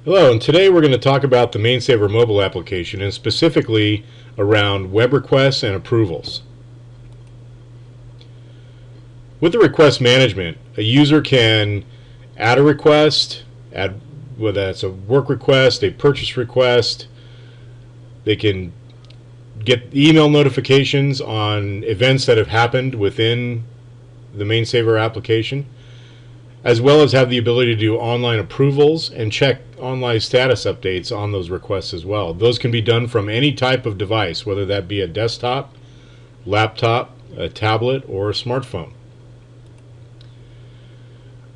Hello, and today we're going to talk about the Mainsaver mobile application and specifically around web requests and approvals. With the request management, a user can add a request, whether that's a work request, a purchase request. They can get email notifications on events that have happened within the Mainsaver application, as well as have the ability to do online approvals and check online status updates on those requests as well. Those can be done from any type of device, whether that be a desktop, laptop, a tablet, or a smartphone.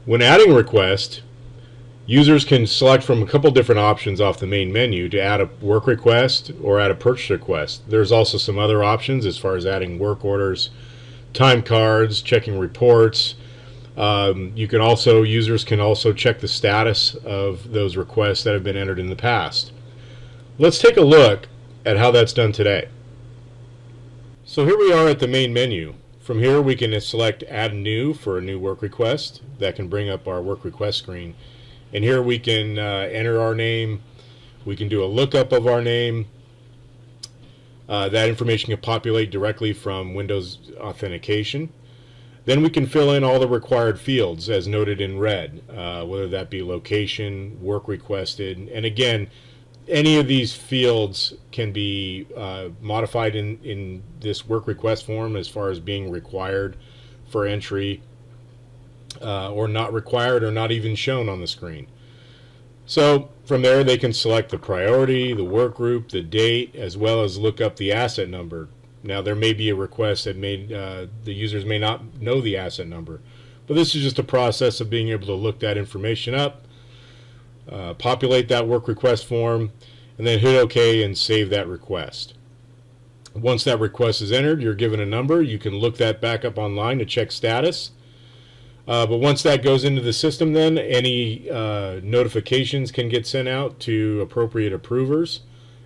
When adding a request, users can select from a couple different options off the main menu to add a work request or add a purchase request. There's also some other options as far as adding work orders, time cards, checking reports. Users can also check the status of those requests that have been entered in the past. Let's take a look at how that's done today. So here we are at the main menu. From here we can select Add New for a new work request. That can bring up our work request screen. And here we can enter our name. We can do a lookup of our name. That information can populate directly from Windows authentication. Then we can fill in all the required fields as noted in red, whether that be location, work requested, and again, any of these fields can be modified in this work request form as far as being required for entry or not required or not even shown on the screen. So from there they can select the priority, the work group, the date, as well as look up the asset number. Now there may be a request that the users may not know the asset number, but this is just a process of being able to look that information up, populate that work request form, and then hit OK and save that request. Once that request is entered, you're given a number. You can look that back up online to check status. But once that goes into the system, then any notifications can get sent out to appropriate approvers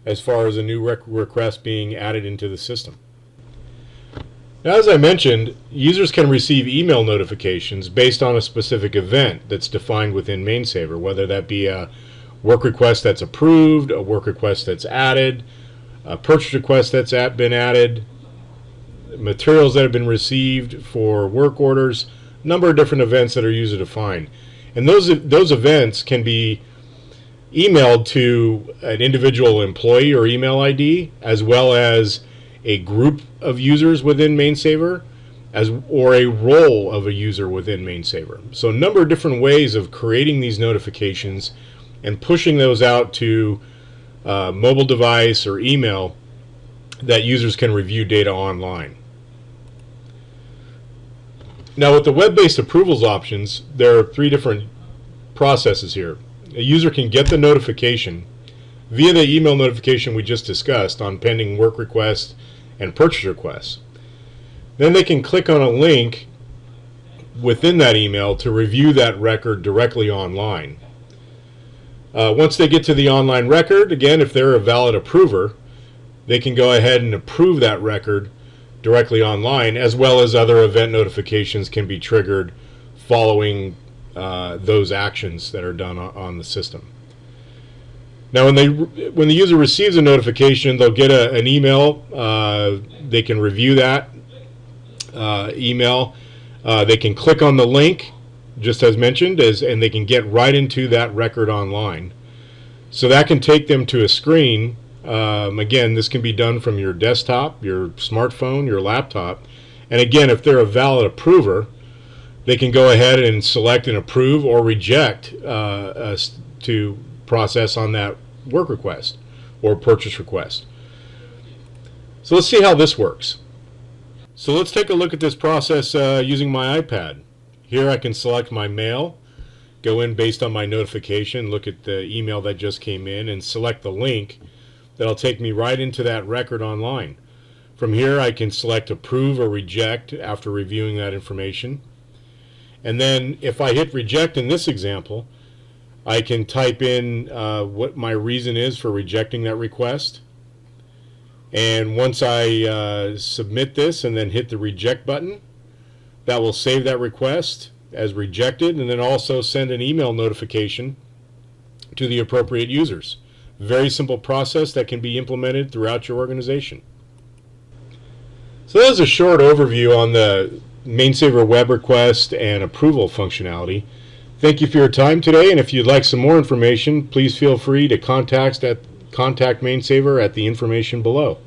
as far as a new request being added into the system. Now, as I mentioned, users can receive email notifications based on a specific event that's defined within Mainsaver, whether that be a work request that's approved, a work request that's added, a purchase request that's been added, materials that have been received for work orders, a number of different events that are user defined. And those events can be emailed to an individual employee or email ID, as well as a group of users within Mainsaver, or a role of a user within Mainsaver. So a number of different ways of creating these notifications and pushing those out to a mobile device or email that users can review data online. Now with the web-based approvals options, there are three different processes here. A user can get the notification via the email notification we just discussed on pending work requests and purchase requests. Then they can click on a link within that email to review that record directly online. Once they get to the online record, again, if they're a valid approver, they can go ahead and approve that record directly online, as well as other event notifications can be triggered following those actions that are done on the system. Now when the user receives a notification, they'll get an email. They can review that email. They can click on the link, just as mentioned, and they can get right into that record online. So that can take them to a screen. Again, this can be done from your desktop, your smartphone, your laptop. And again, if they're a valid approver, they can go ahead and select and approve or reject to process on that work request or purchase request. So let's see how this works. So let's take a look at this process using my iPad. Here I can select my mail, go in based on my notification, look at the email that just came in, and select the link that'll take me right into that record online. From here I can select approve or reject after reviewing that information. And then if I hit reject in this example, I can type in what my reason is for rejecting that request. And once I submit this and then hit the reject button, that will save that request as rejected, and then also send an email notification to the appropriate users. Very simple process that can be implemented throughout your organization. So that was a short overview on the Mainsaver web request and approval functionality. Thank you for your time today, and if you'd like some more information, please feel free to contact Mainsaver at the information below.